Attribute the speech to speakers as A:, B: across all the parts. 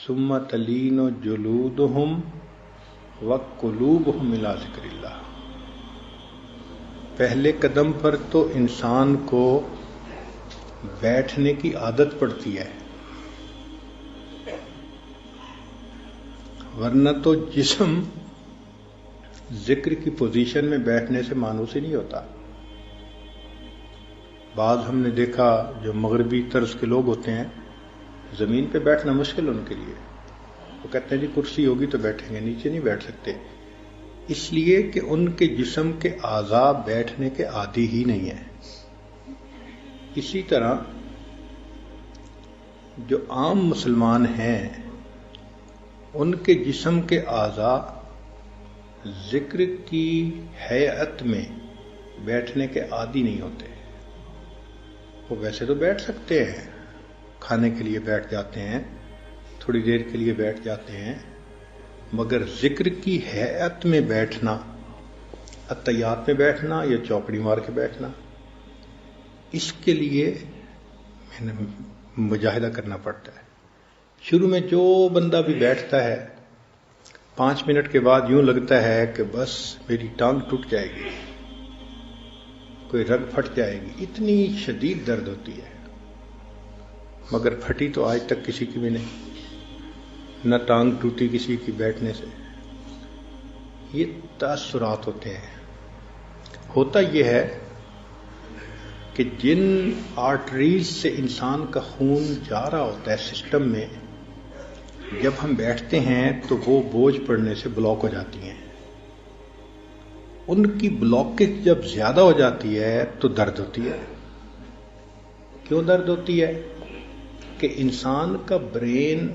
A: ثم تلین جلودہم وقلوبہم الی ذکر اللہ. پہلے قدم پر تو انسان کو بیٹھنے کی عادت پڑتی ہے، ورنہ تو جسم ذکر کی پوزیشن میں بیٹھنے سے مانوس ہی نہیں ہوتا. بعض ہم نے دیکھا جو مغربی طرز کے لوگ ہوتے ہیں، زمین پہ بیٹھنا مشکل ان کے لیے. وہ کہتے ہیں جی کرسی ہوگی تو بیٹھیں گے، نیچے نہیں بیٹھ سکتے، اس لیے کہ ان کے جسم کے اعضاء بیٹھنے کے عادی ہی نہیں ہیں. اسی طرح جو عام مسلمان ہیں ان کے جسم کے اعضاء ذکر کی ہیئت میں بیٹھنے کے عادی نہیں ہوتے. وہ ویسے تو بیٹھ سکتے ہیں، کھانے کے لیے بیٹھ جاتے ہیں، تھوڑی دیر کے لیے بیٹھ جاتے ہیں، مگر ذکر کی ہیئت میں بیٹھنا، اتحیات میں بیٹھنا یا چوکڑی مار کے بیٹھنا، اس کے لیے مجاہدہ کرنا پڑتا ہے. شروع میں جو بندہ بھی بیٹھتا ہے 5 منٹ کے بعد یوں لگتا ہے کہ بس میری ٹانگ ٹوٹ جائے گی، کوئی رگ پھٹ جائے گی، اتنی شدید درد ہوتی ہے. مگر پھٹی تو آج تک کسی کی بھی نہیں، نہ ٹانگ ٹوٹی کسی کی بیٹھنے سے. یہ تاثرات ہوتے ہیں. ہوتا یہ ہے کہ جن آرٹریز سے انسان کا خون جا رہا ہوتا ہے سسٹم میں، جب ہم بیٹھتے ہیں تو وہ بوجھ پڑنے سے بلاک ہو جاتی ہیں. ان کی بلاکیج جب زیادہ ہو جاتی ہے تو درد ہوتی ہے. کیوں درد ہوتی ہے؟ کہ انسان کا برین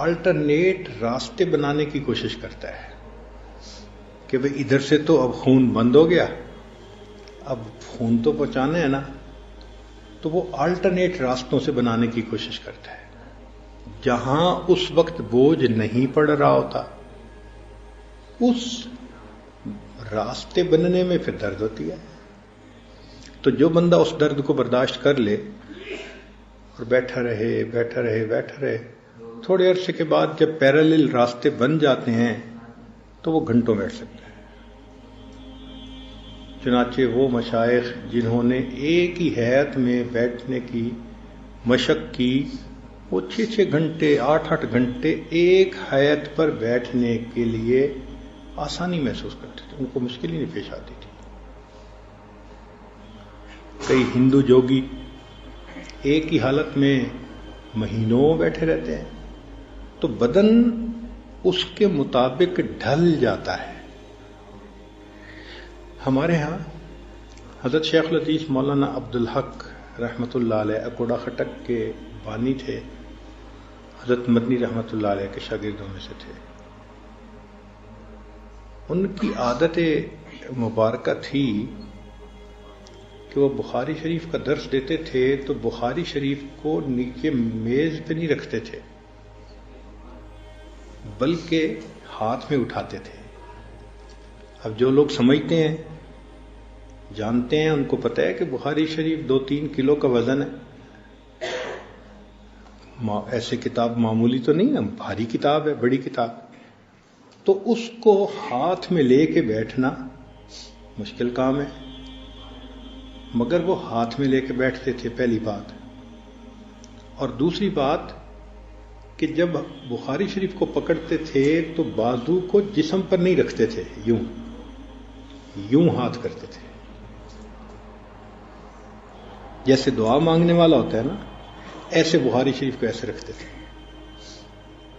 A: آلٹرنیٹ راستے بنانے کی کوشش کرتا ہے کہ بھئی ادھر سے تو اب خون بند ہو گیا، اب خون تو پہنچانا ہے نا، تو وہ آلٹرنیٹ راستوں سے بنانے کی کوشش کرتا ہے. جہاں اس وقت بوجھ نہیں پڑ رہا ہوتا اس راستے بننے میں پھر درد ہوتی ہے. تو جو بندہ اس درد کو برداشت کر لے اور بیٹھا رہے، تھوڑے عرصے کے بعد جب پیرالل راستے بن جاتے ہیں تو وہ گھنٹوں بیٹھ سکتا ہے. چنانچہ وہ مشائخ جنہوں نے ایک ہی ہیئت میں بیٹھنے کی مشق کی، وہ 6 گھنٹے 8 گھنٹے ایک ہیئت پر بیٹھنے کے لیے آسانی محسوس کرتے تھے، ان کو مشکل ہی نہیں پیش آتی تھی. کئی ہندو جوگی ایک ہی حالت میں مہینوں بیٹھے رہتے ہیں تو بدن اس کے مطابق ڈھل جاتا ہے. ہمارے ہاں حضرت شیخ الحدیث مولانا عبدالحق رحمۃ اللہ علیہ اکوڑا خٹک کے بانی تھے، حضرت مدنی رحمۃ اللہ علیہ کے شاگردوں میں سے تھے. ان کی عادت مبارکہ تھی کہ وہ بخاری شریف کا درس دیتے تھے تو بخاری شریف کو نیچے میز پہ نہیں رکھتے تھے بلکہ ہاتھ میں اٹھاتے تھے. اب جو لوگ سمجھتے ہیں، جانتے ہیں، ان کو پتہ ہے کہ بخاری شریف 2-3 کلو کا وزن ہے. ایسے کتاب معمولی تو نہیں ہے، بھاری کتاب ہے، بڑی کتاب. تو اس کو ہاتھ میں لے کے بیٹھنا مشکل کام ہے، مگر وہ ہاتھ میں لے کے بیٹھتے تھے، پہلی بات. اور دوسری بات کہ جب بخاری شریف کو پکڑتے تھے تو بازو کو جسم پر نہیں رکھتے تھے، یوں ہاتھ کرتے تھے، جیسے دعا مانگنے والا ہوتا ہے نا، ایسے بخاری شریف کو ایسے رکھتے تھے.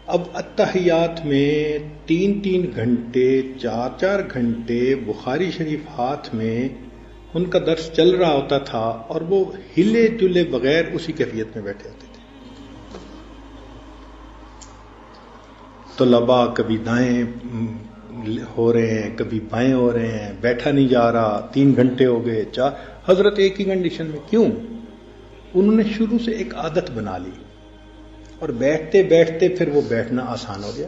A: اب اتحیات میں 3 گھنٹے 4 گھنٹے بخاری شریف ہاتھ میں ان کا درس چل رہا ہوتا تھا اور وہ ہلے جلے بغیر اسی کیفیت میں بیٹھے ہوتے تھے. طلباء کبھی دائیں ہو رہے ہیں، کبھی بائیں ہو رہے ہیں، بیٹھا نہیں جا رہا، 3 گھنٹے ہو گئے، 4. حضرت ایک ہی کنڈیشن میں. کیوں؟ انہوں نے شروع سے ایک عادت بنا لی اور بیٹھتے بیٹھتے پھر وہ بیٹھنا آسان ہو گیا.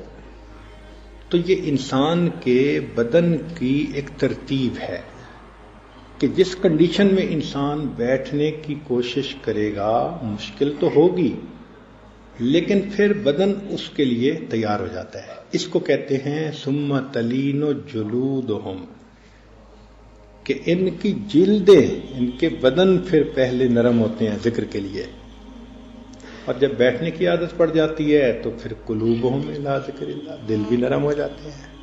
A: تو یہ انسان کے بدن کی ایک ترتیب ہے کہ جس کنڈیشن میں انسان بیٹھنے کی کوشش کرے گا مشکل تو ہوگی، لیکن پھر بدن اس کے لیے تیار ہو جاتا ہے. اس کو کہتے ہیں ثم تلین جلودہم، کہ ان کی جلدیں، ان کے بدن پھر پہلے نرم ہوتے ہیں ذکر کے لیے، اور جب بیٹھنے کی عادت پڑ جاتی ہے تو پھر قلوبہم الی ذکر اللہ، دل بھی نرم ہو جاتے ہیں.